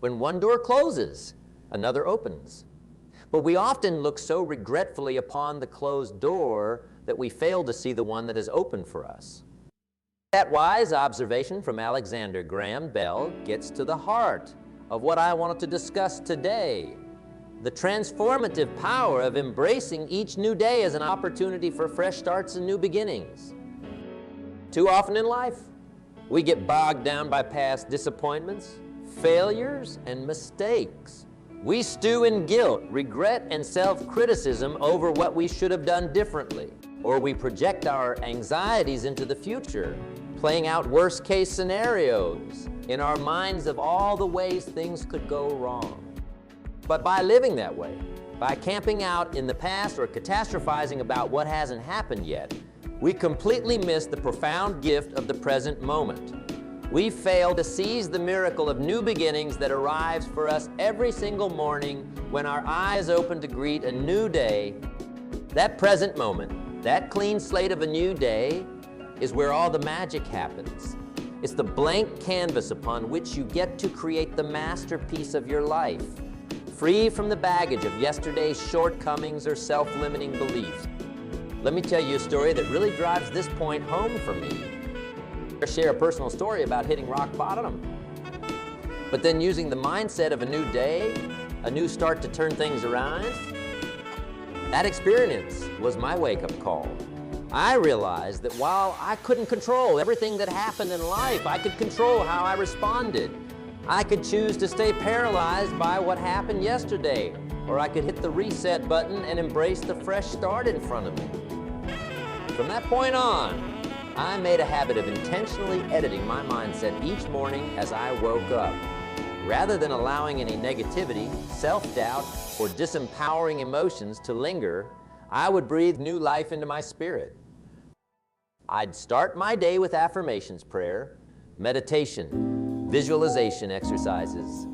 When one door closes, another opens. But we often look so regretfully upon the closed door that we fail to see the one that is open for us. That wise observation from Alexander Graham Bell gets to the heart of what I wanted to discuss today: the transformative power of embracing each new day as an opportunity for fresh starts and new beginnings. Too often in life, we get bogged down by past disappointments, failures, and mistakes. We stew in guilt, regret, and self-criticism over what we should have done differently. Or we project our anxieties into the future, playing out worst-case scenarios in our minds of all the ways things could go wrong. But by living that way, by camping out in the past or catastrophizing about what hasn't happened yet, we completely miss the profound gift of the present moment. We fail to seize the miracle of new beginnings that arrives for us every single morning when our eyes open to greet a new day. That present moment, that clean slate of a new day, is where all the magic happens. It's the blank canvas upon which you get to create the masterpiece of your life, free from the baggage of yesterday's shortcomings or self-limiting beliefs. Let me tell you a story that really drives this point home for me. I share a personal story about hitting rock bottom, but then using the mindset of a new day, a new start to turn things around. That experience was my wake-up call. I realized that while I couldn't control everything that happened in life, I could control how I responded. I could choose to stay paralyzed by what happened yesterday, or I could hit the reset button and embrace the fresh start in front of me. From that point on, I made a habit of intentionally editing my mindset each morning as I woke up. Rather than allowing any negativity, self-doubt, or disempowering emotions to linger, I would breathe new life into my spirit. I'd start my day with affirmations prayer, meditation, visualization exercises.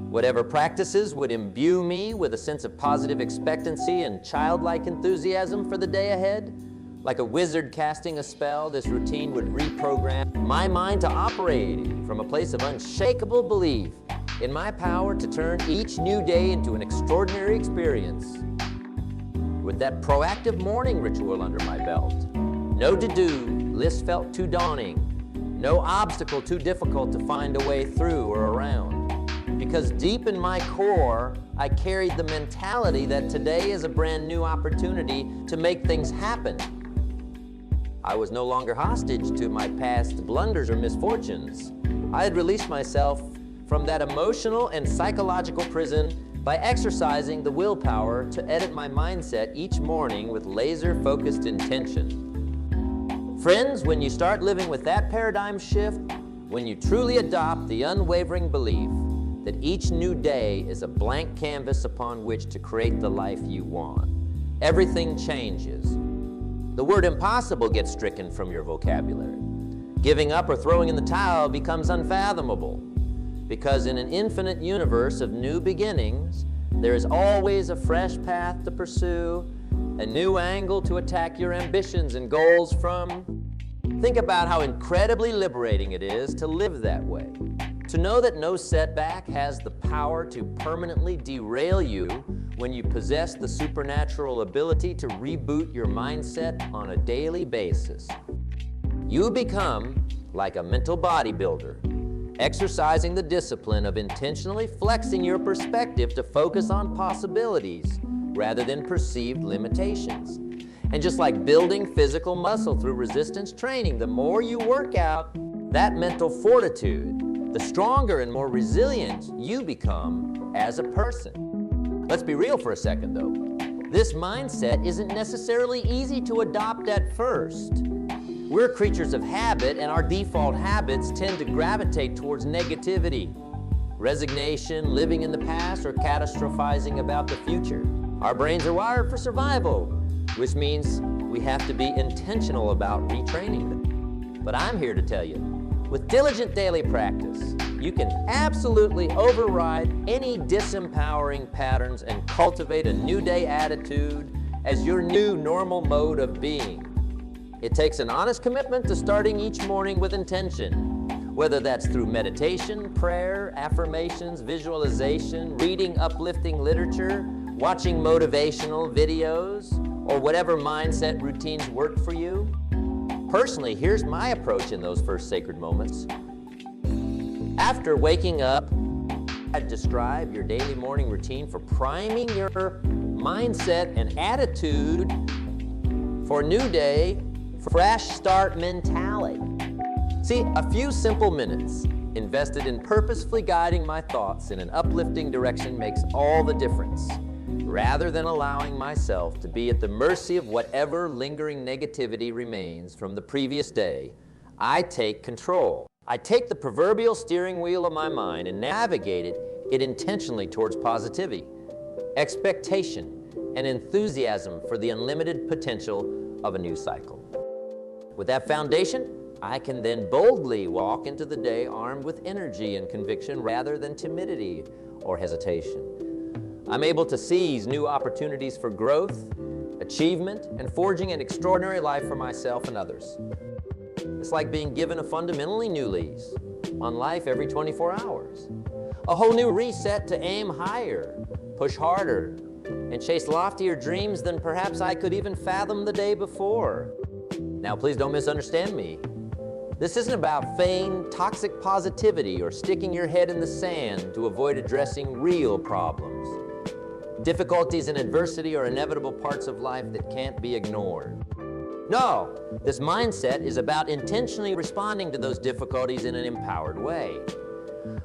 Whatever practices would imbue me with a sense of positive expectancy and childlike enthusiasm for the day ahead. Like a wizard casting a spell, this routine would reprogram my mind to operate from a place of unshakable belief in my power to turn each new day into an extraordinary experience. With that proactive morning ritual under my belt, no to-do list felt too daunting, no obstacle too difficult to find a way through or around. Because deep in my core, I carried the mentality that today is a brand new opportunity to make things happen. I was no longer hostage to my past blunders or misfortunes. I had released myself from that emotional and psychological prison by exercising the willpower to edit my mindset each morning with laser-focused intention. Friends, when you start living with that paradigm shift, when you truly adopt the unwavering belief that each new day is a blank canvas upon which to create the life you want, everything changes. The word impossible gets stricken from your vocabulary. Giving up or throwing in the towel becomes unfathomable, because in an infinite universe of new beginnings, there is always a fresh path to pursue, a new angle to attack your ambitions and goals from. Think about how incredibly liberating it is to live that way. To know that no setback has the power to permanently derail you when you possess the supernatural ability to reboot your mindset on a daily basis. You become like a mental bodybuilder, exercising the discipline of intentionally flexing your perspective to focus on possibilities rather than perceived limitations. And just like building physical muscle through resistance training, the more you work out that mental fortitude, the stronger and more resilient you become as a person. Let's be real for a second though. This mindset isn't necessarily easy to adopt at first. We're creatures of habit, and our default habits tend to gravitate towards negativity, resignation, living in the past, or catastrophizing about the future. Our brains are wired for survival, which means we have to be intentional about retraining them. But I'm here to tell you, with diligent daily practice, you can absolutely override any disempowering patterns and cultivate a new day attitude as your new normal mode of being. It takes an honest commitment to starting each morning with intention, Whether that's through meditation, prayer, affirmations, visualization, reading uplifting literature, watching motivational videos, or whatever mindset routines work for you. Personally, here's my approach in those first sacred moments. After waking up, I'd describe your daily morning routine for priming your mindset and attitude for a new day, fresh start mentality. See, a few simple minutes invested in purposefully guiding my thoughts in an uplifting direction makes all the difference. Rather than allowing myself to be at the mercy of whatever lingering negativity remains from the previous day, I take control. I take the proverbial steering wheel of my mind and navigate it intentionally towards positivity, expectation, and enthusiasm for the unlimited potential of a new cycle. With that foundation, I can then boldly walk into the day armed with energy and conviction rather than timidity or hesitation. I'm able to seize new opportunities for growth, achievement, and forging an extraordinary life for myself and others. It's like being given a fundamentally new lease on life every 24 hours. A whole new reset to aim higher, push harder, and chase loftier dreams than perhaps I could even fathom the day before. Now, please don't misunderstand me. This isn't about feigned toxic positivity or sticking your head in the sand to avoid addressing real problems. Difficulties and adversity are inevitable parts of life that can't be ignored. No, this mindset is about intentionally responding to those difficulties in an empowered way.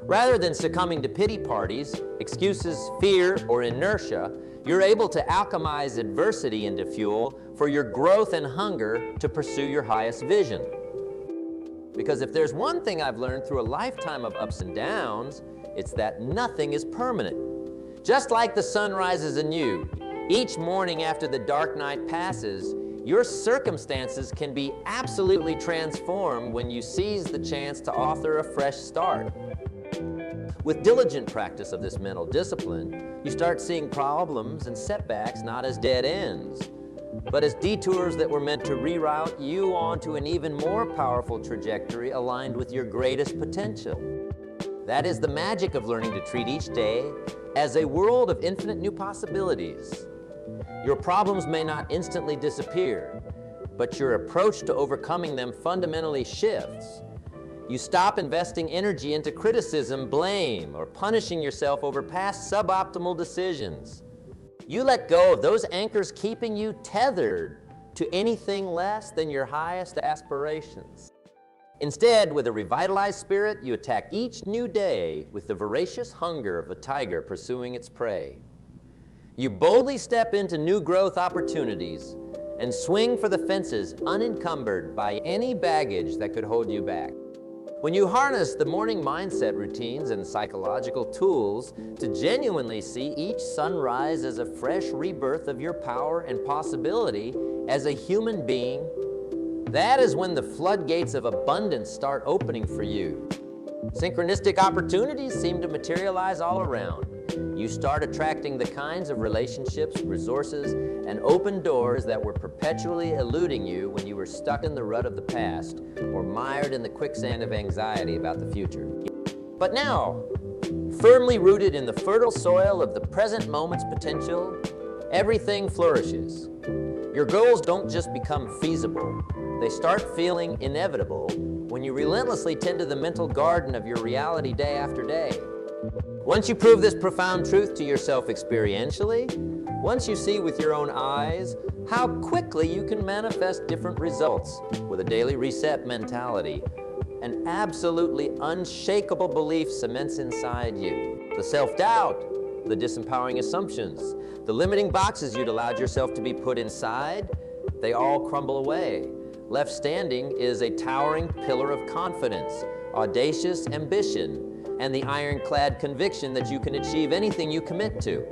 Rather than succumbing to pity parties, excuses, fear, or inertia, you're able to alchemize adversity into fuel for your growth and hunger to pursue your highest vision. Because if there's one thing I've learned through a lifetime of ups and downs, it's that nothing is permanent. Just like the sun rises anew, each morning after the dark night passes, your circumstances can be absolutely transformed when you seize the chance to author a fresh start. With diligent practice of this mental discipline, you start seeing problems and setbacks not as dead ends, but as detours that were meant to reroute you onto an even more powerful trajectory aligned with your greatest potential. That is the magic of learning to treat each day as a world of infinite new possibilities. Your problems may not instantly disappear, but your approach to overcoming them fundamentally shifts. You stop investing energy into criticism, blame, or punishing yourself over past suboptimal decisions. You let go of those anchors keeping you tethered to anything less than your highest aspirations. Instead, with a revitalized spirit, you attack each new day with the voracious hunger of a tiger pursuing its prey. You boldly step into new growth opportunities and swing for the fences unencumbered by any baggage that could hold you back. When you harness the morning mindset routines and psychological tools to genuinely see each sunrise as a fresh rebirth of your power and possibility as a human being, that is when the floodgates of abundance start opening for you. Synchronistic opportunities seem to materialize all around. You start attracting the kinds of relationships, resources, and open doors that were perpetually eluding you when you were stuck in the rut of the past or mired in the quicksand of anxiety about the future. But now, firmly rooted in the fertile soil of the present moment's potential, everything flourishes. Your goals don't just become feasible, they start feeling inevitable when you relentlessly tend to the mental garden of your reality day after day. Once you prove this profound truth to yourself experientially, once you see with your own eyes how quickly you can manifest different results with a daily reset mentality, an absolutely unshakable belief cements inside you. The self-doubt, the disempowering assumptions, the limiting boxes you'd allowed yourself to be put inside, they all crumble away. Left standing is a towering pillar of confidence, audacious ambition, and the ironclad conviction that you can achieve anything you commit to.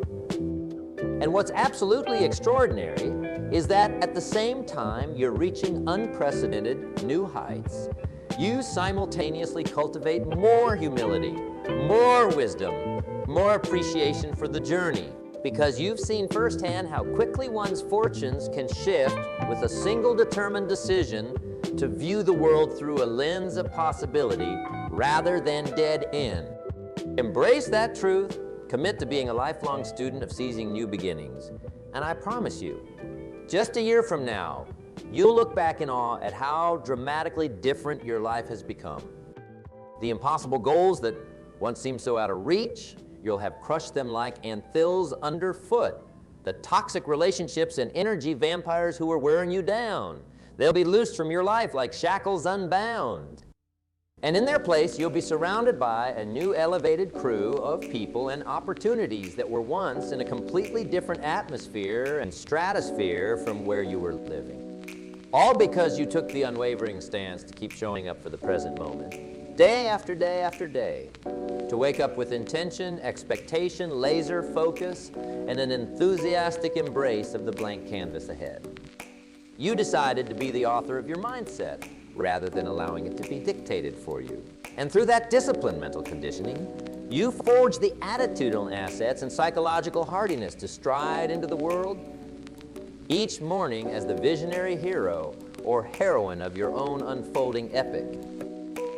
And what's absolutely extraordinary is that at the same time you're reaching unprecedented new heights, you simultaneously cultivate more humility, more wisdom, more appreciation for the journey, because you've seen firsthand how quickly one's fortunes can shift with a single determined decision to view the world through a lens of possibility rather than dead end. Embrace that truth, commit to being a lifelong student of seizing new beginnings, and I promise you, just a year from now, you'll look back in awe at how dramatically different your life has become. The impossible goals that once seemed so out of reach, you'll have crushed them like anthills underfoot. The toxic relationships and energy vampires who were wearing you down, they'll be loosed from your life like shackles unbound. And in their place, you'll be surrounded by a new elevated crew of people and opportunities that were once in a completely different atmosphere and stratosphere from where you were living. All because you took the unwavering stance to keep showing up for the present moment, day after day after day, to wake up with intention, expectation, laser focus, and an enthusiastic embrace of the blank canvas ahead. You decided to be the author of your mindset, rather than allowing it to be dictated for you. And through that disciplined mental conditioning, you forged the attitudinal assets and psychological hardiness to stride into the world each morning as the visionary hero or heroine of your own unfolding epic.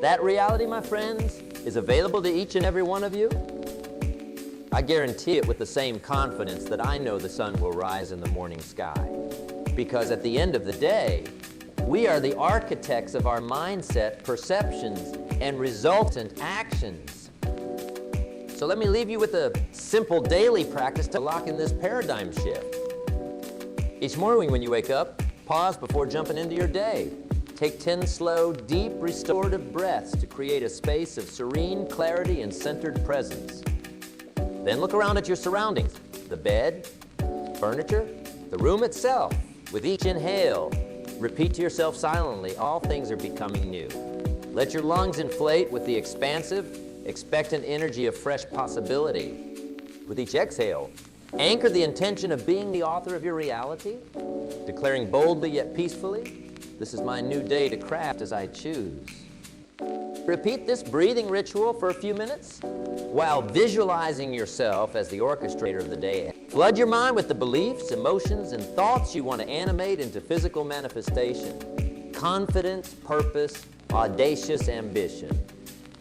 That reality, my friends, is available to each and every one of you. I guarantee it with the same confidence that I know the sun will rise in the morning sky. Because at the end of the day, we are the architects of our mindset, perceptions, and resultant actions. So let me leave you with a simple daily practice to lock in this paradigm shift. Each morning when you wake up, pause before jumping into your day. Take 10 slow, deep, restorative breaths to create a space of serene clarity and centered presence. Then look around at your surroundings, the bed, furniture, the room itself. With each inhale, repeat to yourself silently, all things are becoming new. Let your lungs inflate with the expansive, expectant energy of fresh possibility. With each exhale, anchor the intention of being the author of your reality, declaring boldly yet peacefully, this is my new day to craft as I choose. Repeat this breathing ritual for a few minutes while visualizing yourself as the orchestrator of the day. Flood your mind with the beliefs, emotions, and thoughts you want to animate into physical manifestation. Confidence, purpose, audacious ambition,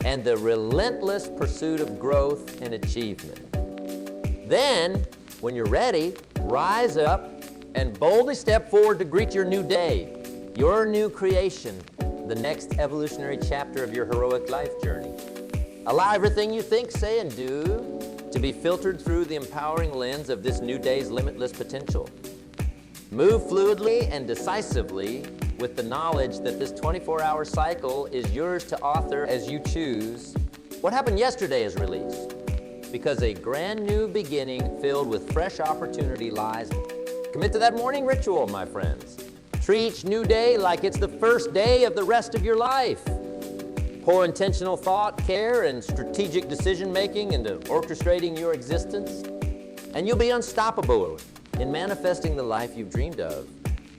and the relentless pursuit of growth and achievement. Then, when you're ready, rise up and boldly step forward to greet your new day, your new creation, the next evolutionary chapter of your heroic life journey. Allow everything you think, say, and do to be filtered through the empowering lens of this new day's limitless potential. Move fluidly and decisively with the knowledge that this 24-hour cycle is yours to author as you choose. What happened yesterday is released, because a brand new beginning filled with fresh opportunity lies. Commit to that morning ritual, my friends. Treat each new day like it's the first day of the rest of your life. Pour intentional thought, care, and strategic decision-making into orchestrating your existence, and you'll be unstoppable in manifesting the life you've dreamed of,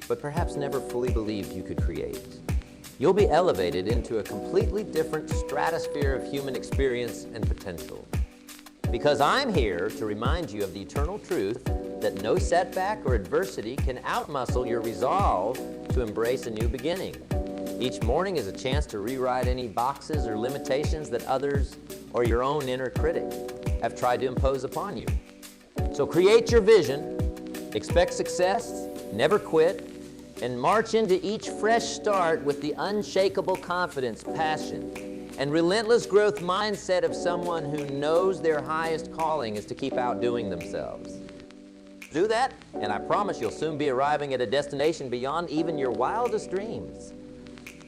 but perhaps never fully believed you could create. You'll be elevated into a completely different stratosphere of human experience and potential. Because I'm here to remind you of the eternal truth that no setback or adversity can outmuscle your resolve to embrace a new beginning. Each morning is a chance to rewrite any boxes or limitations that others or your own inner critic have tried to impose upon you. So create your vision, expect success, never quit, and march into each fresh start with the unshakable confidence, passion, and relentless growth mindset of someone who knows their highest calling is to keep outdoing themselves. Do that, and I promise you'll soon be arriving at a destination beyond even your wildest dreams.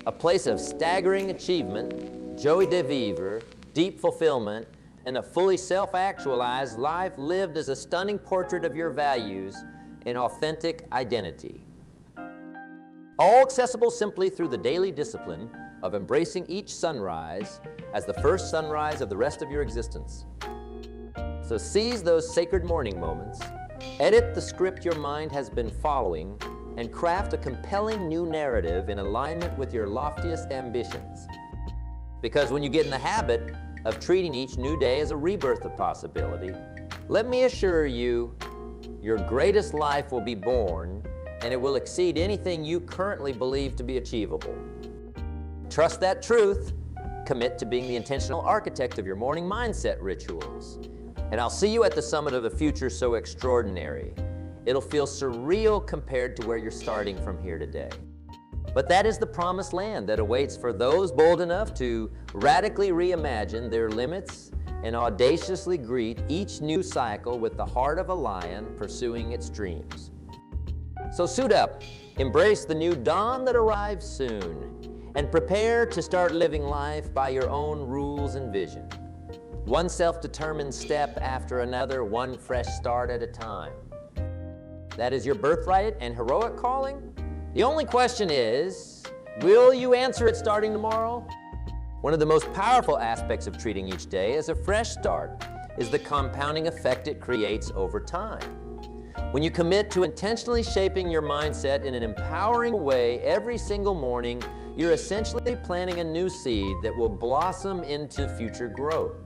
A place of staggering achievement, joie de vivre, deep fulfillment, and a fully self-actualized life lived as a stunning portrait of your values and authentic identity. All accessible simply through the daily discipline of embracing each sunrise as the first sunrise of the rest of your existence. So seize those sacred morning moments, edit the script your mind has been following, and craft a compelling new narrative in alignment with your loftiest ambitions. Because when you get in the habit of treating each new day as a rebirth of possibility, let me assure you, your greatest life will be born, and it will exceed anything you currently believe to be achievable. Trust that truth, commit to being the intentional architect of your morning mindset rituals. And I'll see you at the summit of the future so extraordinary. It'll feel surreal compared to where you're starting from here today. But that is the promised land that awaits for those bold enough to radically reimagine their limits and audaciously greet each new cycle with the heart of a lion pursuing its dreams. So suit up, embrace the new dawn that arrives soon, and prepare to start living life by your own rules and vision. One self-determined step after another, one fresh start at a time. That is your birthright and heroic calling. The only question is, will you answer it starting tomorrow? One of the most powerful aspects of treating each day as a fresh start is the compounding effect it creates over time. When you commit to intentionally shaping your mindset in an empowering way every single morning, you're essentially planting a new seed that will blossom into future growth.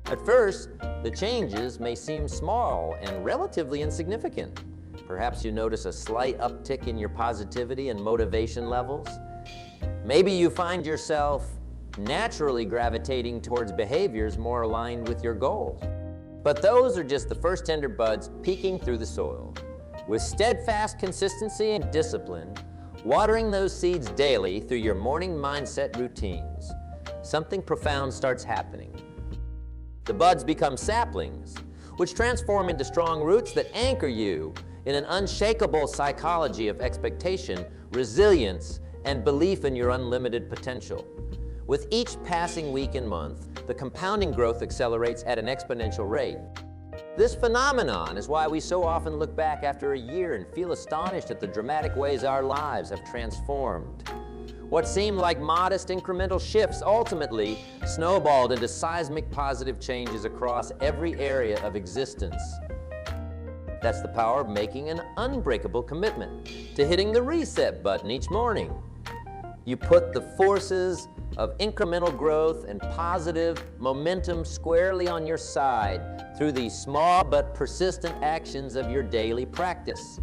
At first, the changes may seem small and relatively insignificant. Perhaps you notice a slight uptick in your positivity and motivation levels. Maybe you find yourself naturally gravitating towards behaviors more aligned with your goals. But those are just the first tender buds peeking through the soil. With steadfast consistency and discipline, watering those seeds daily through your morning mindset routines, something profound starts happening. The buds become saplings, which transform into strong roots that anchor you in an unshakable psychology of expectation, resilience, and belief in your unlimited potential. With each passing week and month, the compounding growth accelerates at an exponential rate. This phenomenon is why we so often look back after a year and feel astonished at the dramatic ways our lives have transformed. What seemed like modest incremental shifts ultimately snowballed into seismic positive changes across every area of existence. That's the power of making an unbreakable commitment to hitting the reset button each morning. You put the forces of incremental growth and positive momentum squarely on your side through the small but persistent actions of your daily practice.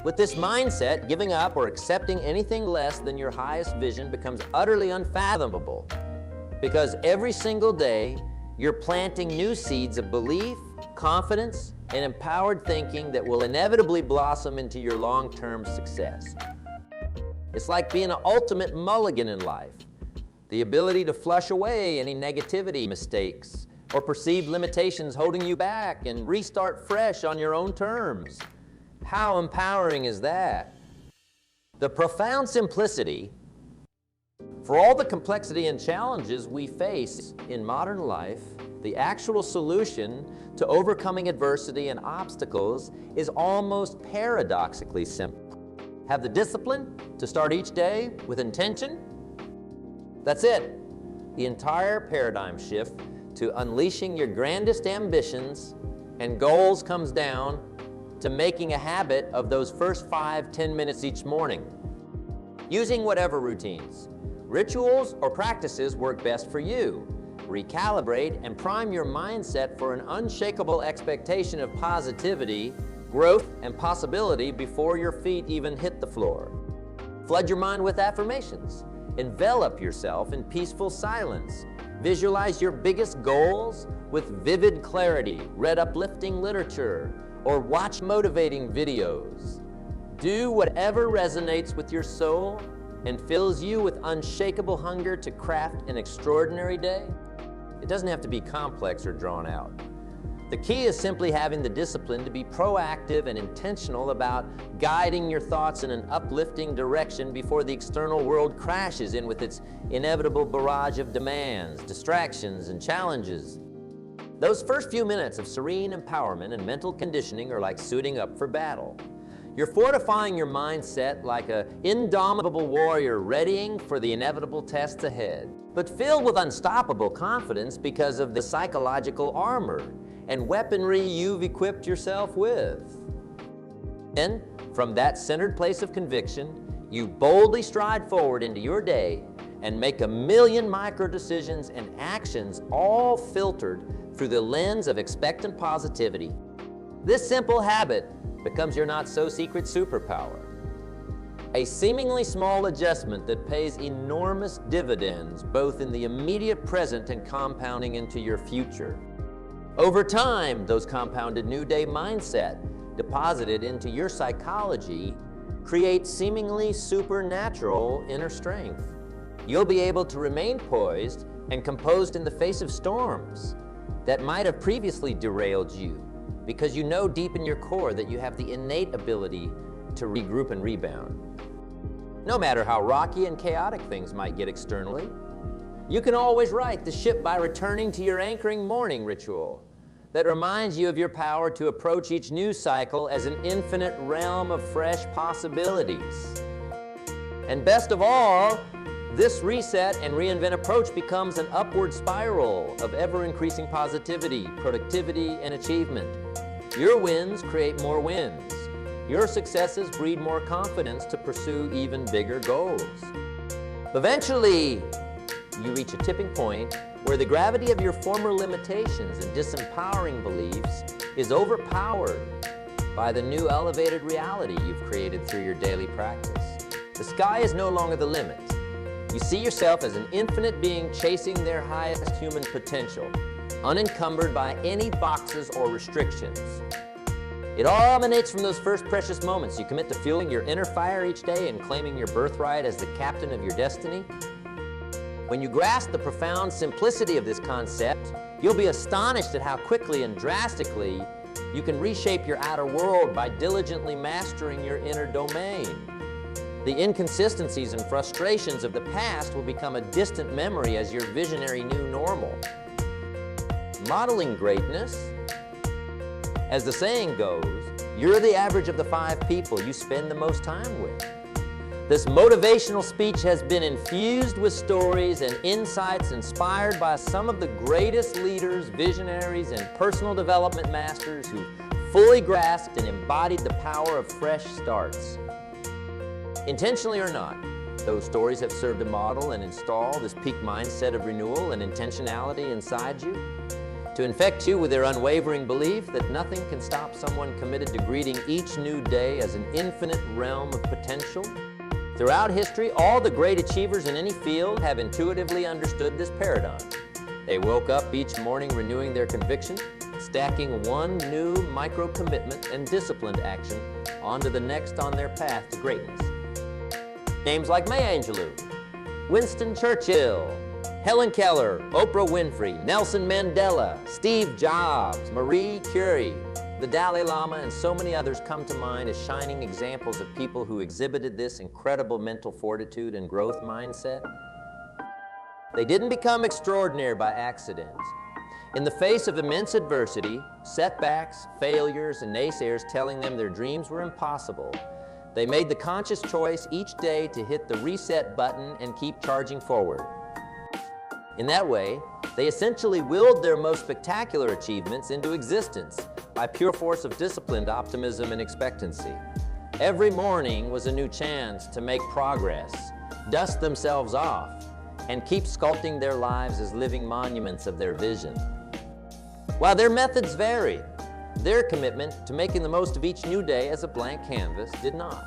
With this mindset, giving up or accepting anything less than your highest vision becomes utterly unfathomable, because every single day you're planting new seeds of belief, confidence, and empowered thinking that will inevitably blossom into your long-term success. It's like being an ultimate mulligan in life. The ability to flush away any negativity, mistakes, or perceived limitations holding you back and restart fresh on your own terms. How empowering is that? The profound simplicity, for all the complexity and challenges we face in modern life, the actual solution to overcoming adversity and obstacles is almost paradoxically simple. Have the discipline to start each day with intention. That's it. The entire paradigm shift to unleashing your grandest ambitions and goals comes down to making a habit of those first 5-10 minutes each morning. Using whatever routines, rituals, or practices work best for you. Recalibrate and prime your mindset for an unshakable expectation of positivity, growth, and possibility before your feet even hit the floor. Flood your mind with affirmations. Envelop yourself in peaceful silence. Visualize your biggest goals with vivid clarity. Read uplifting literature or watch motivating videos. Do whatever resonates with your soul and fills you with unshakable hunger to craft an extraordinary day. It doesn't have to be complex or drawn out. The key is simply having the discipline to be proactive and intentional about guiding your thoughts in an uplifting direction before the external world crashes in with its inevitable barrage of demands, distractions, and challenges. Those first few minutes of serene empowerment and mental conditioning are like suiting up for battle. You're fortifying your mindset like an indomitable warrior readying for the inevitable tests ahead, but filled with unstoppable confidence because of the psychological armor and weaponry you've equipped yourself with. Then, from that centered place of conviction, you boldly stride forward into your day and make a million micro decisions and actions, all filtered through the lens of expectant positivity. This simple habit becomes your not-so-secret superpower. A seemingly small adjustment that pays enormous dividends both in the immediate present and compounding into your future. Over time, those compounded new day mindset deposited into your psychology create seemingly supernatural inner strength. You'll be able to remain poised and composed in the face of storms that might have previously derailed you, because you know deep in your core that you have the innate ability to regroup and rebound. No matter how rocky and chaotic things might get externally, you can always right the ship by returning to your anchoring morning ritual that reminds you of your power to approach each news cycle as an infinite realm of fresh possibilities. And best of all, this reset and reinvent approach becomes an upward spiral of ever-increasing positivity, productivity, and achievement. Your wins create more wins. Your successes breed more confidence to pursue even bigger goals. Eventually, you reach a tipping point where the gravity of your former limitations and disempowering beliefs is overpowered by the new elevated reality you've created through your daily practice. The sky is no longer the limit. You see yourself as an infinite being chasing their highest human potential, unencumbered by any boxes or restrictions. It all emanates from those first precious moments you commit to fueling your inner fire each day and claiming your birthright as the captain of your destiny. When you grasp the profound simplicity of this concept, you'll be astonished at how quickly and drastically you can reshape your outer world by diligently mastering your inner domain. The inconsistencies and frustrations of the past will become a distant memory as your visionary new normal. Modeling greatness, as the saying goes, you're the average of the 5 people you spend the most time with. This motivational speech has been infused with stories and insights inspired by some of the greatest leaders, visionaries, and personal development masters who fully grasped and embodied the power of fresh starts. Intentionally or not, those stories have served to model and install this peak mindset of renewal and intentionality inside you, to infect you with their unwavering belief that nothing can stop someone committed to greeting each new day as an infinite realm of potential. Throughout history, all the great achievers in any field have intuitively understood this paradigm. They woke up each morning renewing their conviction, stacking one new micro-commitment and disciplined action onto the next on their path to greatness. Names like Maya Angelou, Winston Churchill, Helen Keller, Oprah Winfrey, Nelson Mandela, Steve Jobs, Marie Curie, the Dalai Lama, and so many others come to mind as shining examples of people who exhibited this incredible mental fortitude and growth mindset. They didn't become extraordinary by accident. In the face of immense adversity, setbacks, failures, and naysayers telling them their dreams were impossible, they made the conscious choice each day to hit the reset button and keep charging forward. In that way, they essentially willed their most spectacular achievements into existence by pure force of disciplined optimism and expectancy. Every morning was a new chance to make progress, dust themselves off, and keep sculpting their lives as living monuments of their vision. While their methods varied, their commitment to making the most of each new day as a blank canvas did not.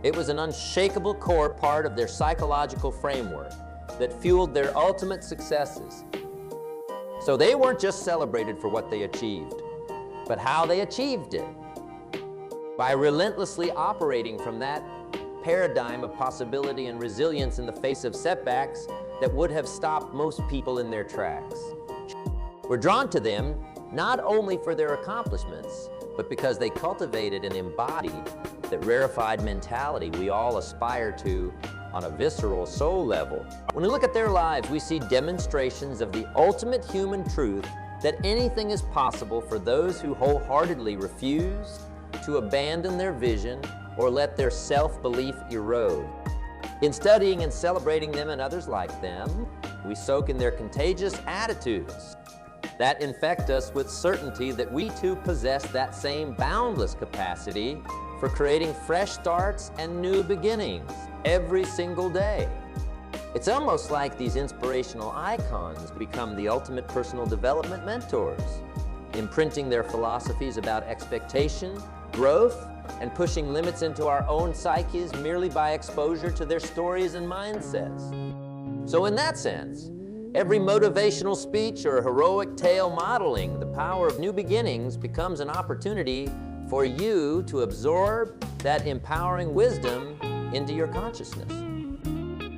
It was an unshakable core part of their psychological framework that fueled their ultimate successes. So they weren't just celebrated for what they achieved, but how they achieved it. By relentlessly operating from that paradigm of possibility and resilience in the face of setbacks that would have stopped most people in their tracks. We're drawn to them not only for their accomplishments, but because they cultivated and embodied that rarefied mentality we all aspire to on a visceral soul level. When we look at their lives, we see demonstrations of the ultimate human truth that anything is possible for those who wholeheartedly refuse to abandon their vision or let their self-belief erode. In studying and celebrating them and others like them, we soak in their contagious attitudes that infect us with certainty that we too possess that same boundless capacity for creating fresh starts and new beginnings every single day. It's almost like these inspirational icons become the ultimate personal development mentors, imprinting their philosophies about expectation, growth, and pushing limits into our own psyches merely by exposure to their stories and mindsets. So in that sense, every motivational speech or heroic tale modeling the power of new beginnings becomes an opportunity for you to absorb that empowering wisdom into your consciousness.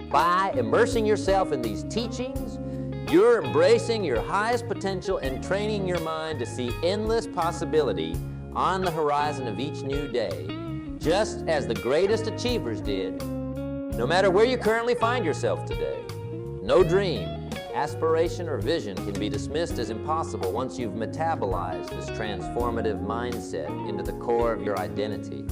By immersing yourself in these teachings, you're embracing your highest potential and training your mind to see endless possibility on the horizon of each new day, just as the greatest achievers did. No matter where you currently find yourself today, no dream, aspiration, or vision can be dismissed as impossible once you've metabolized this transformative mindset into the core of your identity,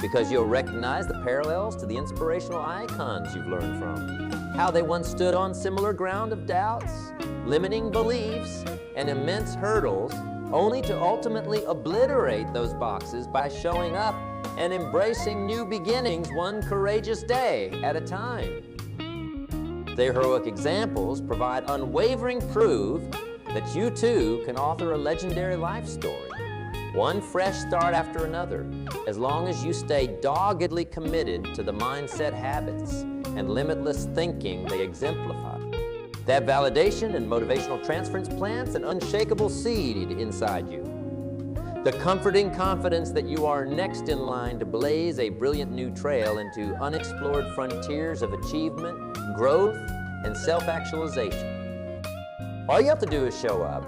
because you'll recognize the parallels to the inspirational icons you've learned from, how they once stood on similar ground of doubts, limiting beliefs, and immense hurdles, only to ultimately obliterate those boxes by showing up and embracing new beginnings one courageous day at a time. Their heroic examples provide unwavering proof that you too can author a legendary life story, one fresh start after another, as long as you stay doggedly committed to the mindset habits and limitless thinking they exemplify. That validation and motivational transference plants an unshakable seed inside you. The comforting confidence that you are next in line to blaze a brilliant new trail into unexplored frontiers of achievement, growth, and self-actualization. All you have to do is show up,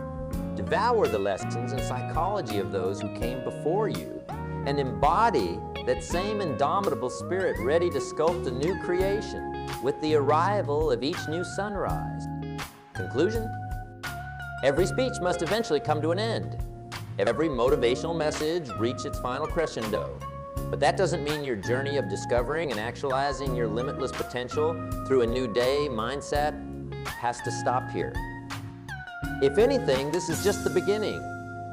devour the lessons and psychology of those who came before you, and embody that same indomitable spirit ready to sculpt a new creation with the arrival of each new sunrise. Conclusion? Every speech must eventually come to an end. Every motivational message reach its final crescendo. But that doesn't mean your journey of discovering and actualizing your limitless potential through a new day mindset has to stop here. If anything, this is just the beginning,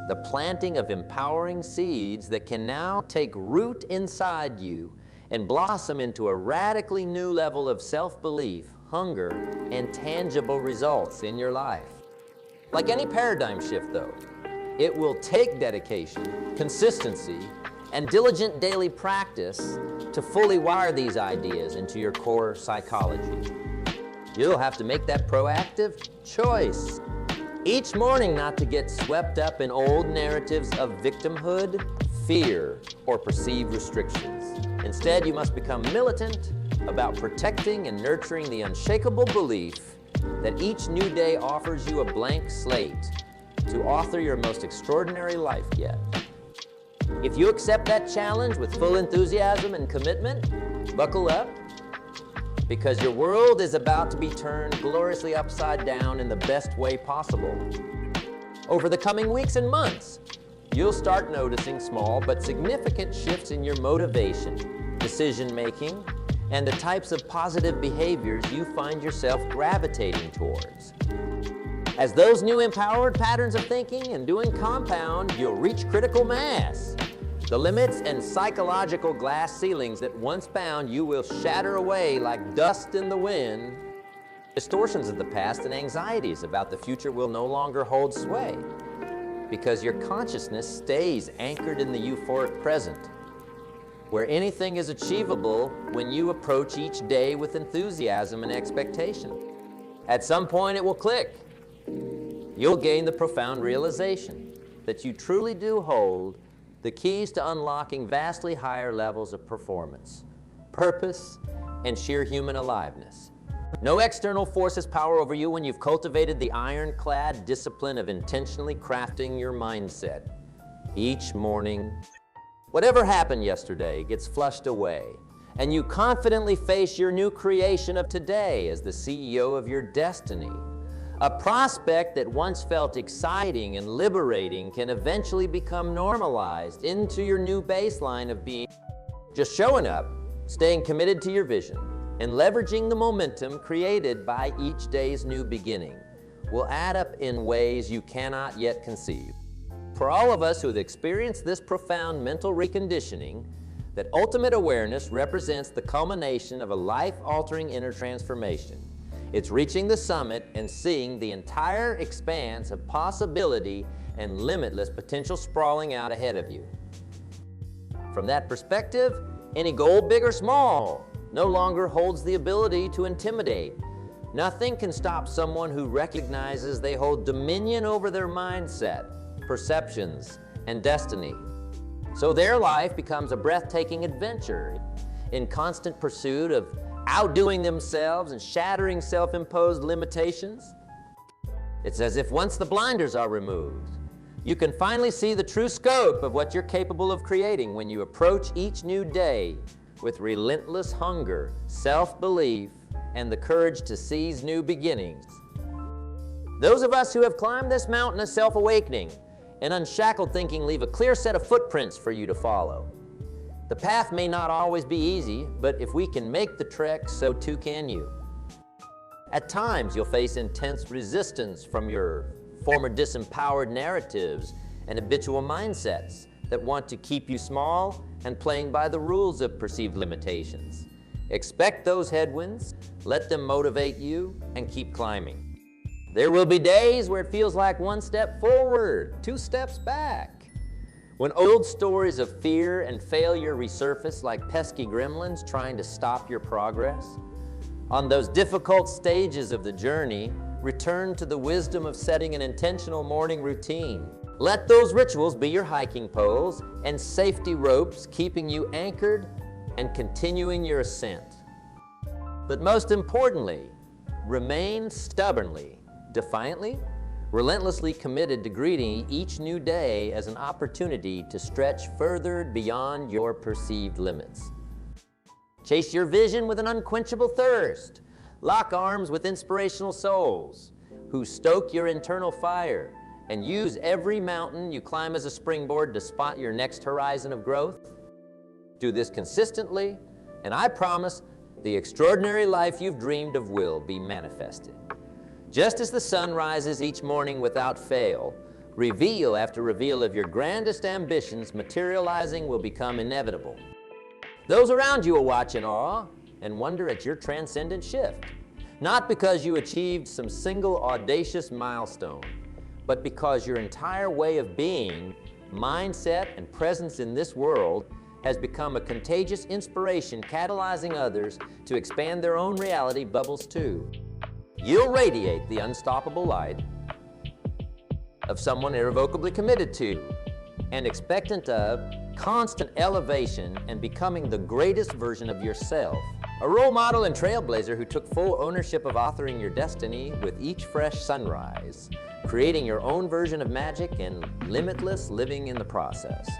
the planting of empowering seeds that can now take root inside you and blossom into a radically new level of self-belief, hunger, and tangible results in your life. Like any paradigm shift, though, it will take dedication, consistency, and diligent daily practice to fully wire these ideas into your core psychology. You'll have to make that proactive choice each morning not to get swept up in old narratives of victimhood, fear, or perceived restrictions. Instead, you must become militant about protecting and nurturing the unshakable belief that each new day offers you a blank slate to author your most extraordinary life yet. If you accept that challenge with full enthusiasm and commitment, buckle up, because your world is about to be turned gloriously upside down in the best way possible. Over the coming weeks and months, you'll start noticing small but significant shifts in your motivation, decision-making, and the types of positive behaviors you find yourself gravitating towards. As those new empowered patterns of thinking and doing compound, you'll reach critical mass. The limits and psychological glass ceilings that once bound you will shatter away like dust in the wind. Distortions of the past and anxieties about the future will no longer hold sway, because your consciousness stays anchored in the euphoric present, where anything is achievable when you approach each day with enthusiasm and expectation. At some point it will click. You'll gain the profound realization that you truly do hold the keys to unlocking vastly higher levels of performance, purpose, and sheer human aliveness. No external force has power over you when you've cultivated the ironclad discipline of intentionally crafting your mindset. Each morning, whatever happened yesterday gets flushed away, and you confidently face your new creation of today as the CEO of your destiny. A prospect that once felt exciting and liberating can eventually become normalized into your new baseline of being. Just showing up, staying committed to your vision, and leveraging the momentum created by each day's new beginning will add up in ways you cannot yet conceive. For all of us who have experienced this profound mental reconditioning, that ultimate awareness represents the culmination of a life-altering inner transformation. It's reaching the summit and seeing the entire expanse of possibility and limitless potential sprawling out ahead of you. From that perspective, any goal, big or small, no longer holds the ability to intimidate. Nothing can stop someone who recognizes they hold dominion over their mindset, perceptions, and destiny. So their life becomes a breathtaking adventure in constant pursuit of outdoing themselves and shattering self-imposed limitations. It's as if once the blinders are removed, you can finally see the true scope of what you're capable of creating when you approach each new day with relentless hunger, self-belief, and the courage to seize new beginnings. Those of us who have climbed this mountain of self-awakening and unshackled thinking leave a clear set of footprints for you to follow. The path may not always be easy, but if we can make the trek, so too can you. At times, you'll face intense resistance from your former disempowered narratives and habitual mindsets that want to keep you small and playing by the rules of perceived limitations. Expect those headwinds, let them motivate you, and keep climbing. There will be days where it feels like one step forward, two steps back. When old stories of fear and failure resurface like pesky gremlins trying to stop your progress. On those difficult stages of the journey, return to the wisdom of setting an intentional morning routine. Let those rituals be your hiking poles and safety ropes, keeping you anchored and continuing your ascent. But most importantly, remain stubbornly, defiantly, relentlessly committed to greeting each new day as an opportunity to stretch further beyond your perceived limits. Chase your vision with an unquenchable thirst. Lock arms with inspirational souls who stoke your internal fire and use every mountain you climb as a springboard to spot your next horizon of growth. Do this consistently, and I promise the extraordinary life you've dreamed of will be manifested. Just as the sun rises each morning without fail, reveal after reveal of your grandest ambitions materializing will become inevitable. Those around you will watch in awe and wonder at your transcendent shift, not because you achieved some single audacious milestone, but because your entire way of being, mindset, and presence in this world has become a contagious inspiration catalyzing others to expand their own reality bubbles too. You'll radiate the unstoppable light of someone irrevocably committed to and expectant of constant elevation and becoming the greatest version of yourself. A role model and trailblazer who took full ownership of authoring your destiny with each fresh sunrise, creating your own version of magic and limitless living in the process.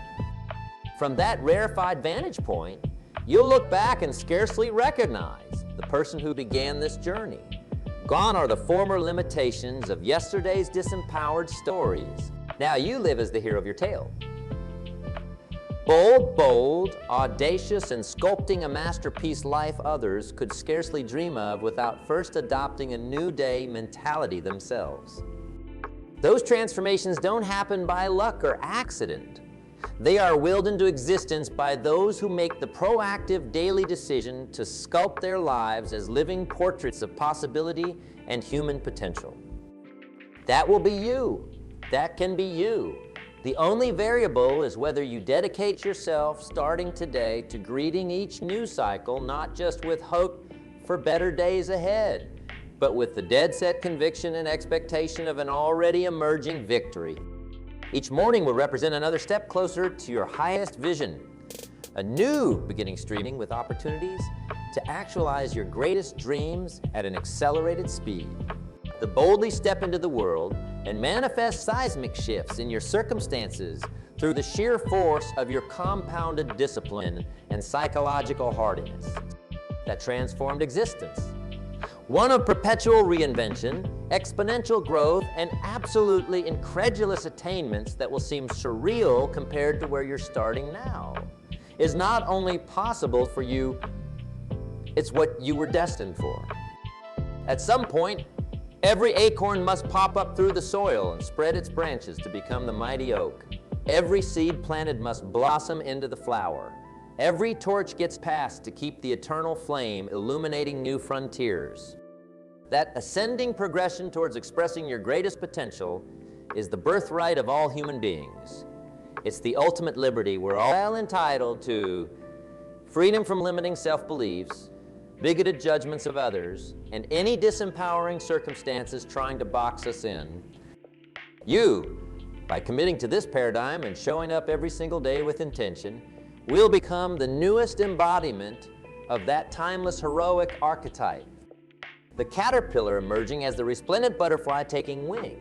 From that rarefied vantage point, you'll look back and scarcely recognize the person who began this journey. Gone are the former limitations of yesterday's disempowered stories. Now you live as the hero of your tale. Bold, audacious, and sculpting a masterpiece life others could scarcely dream of without first adopting a new day mentality themselves. Those transformations don't happen by luck or accident. They are willed into existence by those who make the proactive daily decision to sculpt their lives as living portraits of possibility and human potential. That will be you. That can be you. The only variable is whether you dedicate yourself starting today to greeting each new cycle, not just with hope for better days ahead, but with the dead-set conviction and expectation of an already emerging victory. Each morning will represent another step closer to your highest vision, a new beginning streaming with opportunities to actualize your greatest dreams at an accelerated speed. To boldly step into the world and manifest seismic shifts in your circumstances through the sheer force of your compounded discipline and psychological hardiness that transformed existence. One of perpetual reinvention, exponential growth, and absolutely incredulous attainments that will seem surreal compared to where you're starting now is not only possible for you, it's what you were destined for. At some point, every acorn must pop up through the soil and spread its branches to become the mighty oak. Every seed planted must blossom into the flower. Every torch gets passed to keep the eternal flame illuminating new frontiers. That ascending progression towards expressing your greatest potential is the birthright of all human beings. It's the ultimate liberty. We're all entitled to freedom from limiting self-beliefs, bigoted judgments of others, and any disempowering circumstances trying to box us in. You, by committing to this paradigm and showing up every single day with intention, will become the newest embodiment of that timeless heroic archetype. The caterpillar emerging as the resplendent butterfly taking wing.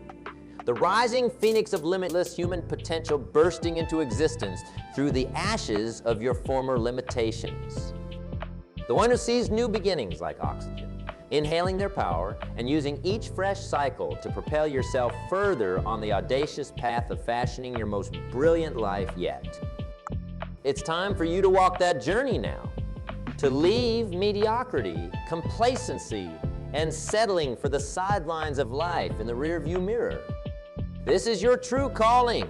The rising phoenix of limitless human potential bursting into existence through the ashes of your former limitations. The one who sees new beginnings like oxygen, inhaling their power and using each fresh cycle to propel yourself further on the audacious path of fashioning your most brilliant life yet. It's time for you to walk that journey now, to leave mediocrity, complacency, and settling for the sidelines of life in the rearview mirror. This is your true calling,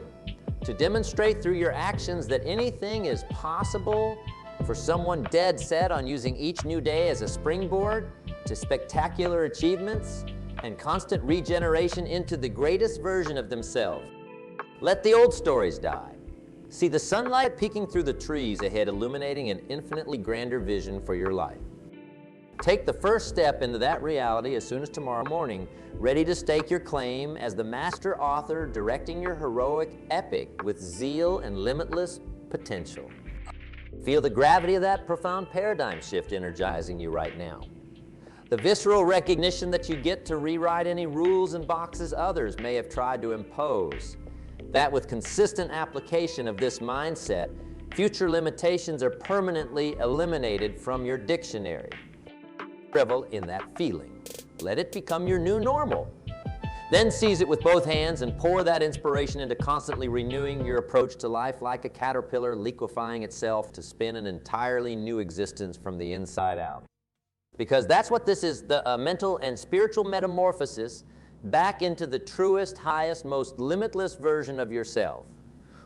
to demonstrate through your actions that anything is possible for someone dead set on using each new day as a springboard to spectacular achievements and constant regeneration into the greatest version of themselves. Let the old stories die. See the sunlight peeking through the trees ahead, illuminating an infinitely grander vision for your life. Take the first step into that reality as soon as tomorrow morning, ready to stake your claim as the master author directing your heroic epic with zeal and limitless potential. Feel the gravity of that profound paradigm shift energizing you right now. The visceral recognition that you get to rewrite any rules and boxes others may have tried to impose. That with consistent application of this mindset, future limitations are permanently eliminated from your dictionary. Revel in that feeling. Let it become your new normal. Then seize it with both hands and pour that inspiration into constantly renewing your approach to life like a caterpillar liquefying itself to spin an entirely new existence from the inside out. Because that's what this is, the mental and spiritual metamorphosis back into the truest, highest, most limitless version of yourself.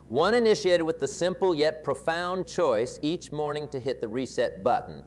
One initiated with the simple yet profound choice each morning to hit the reset button.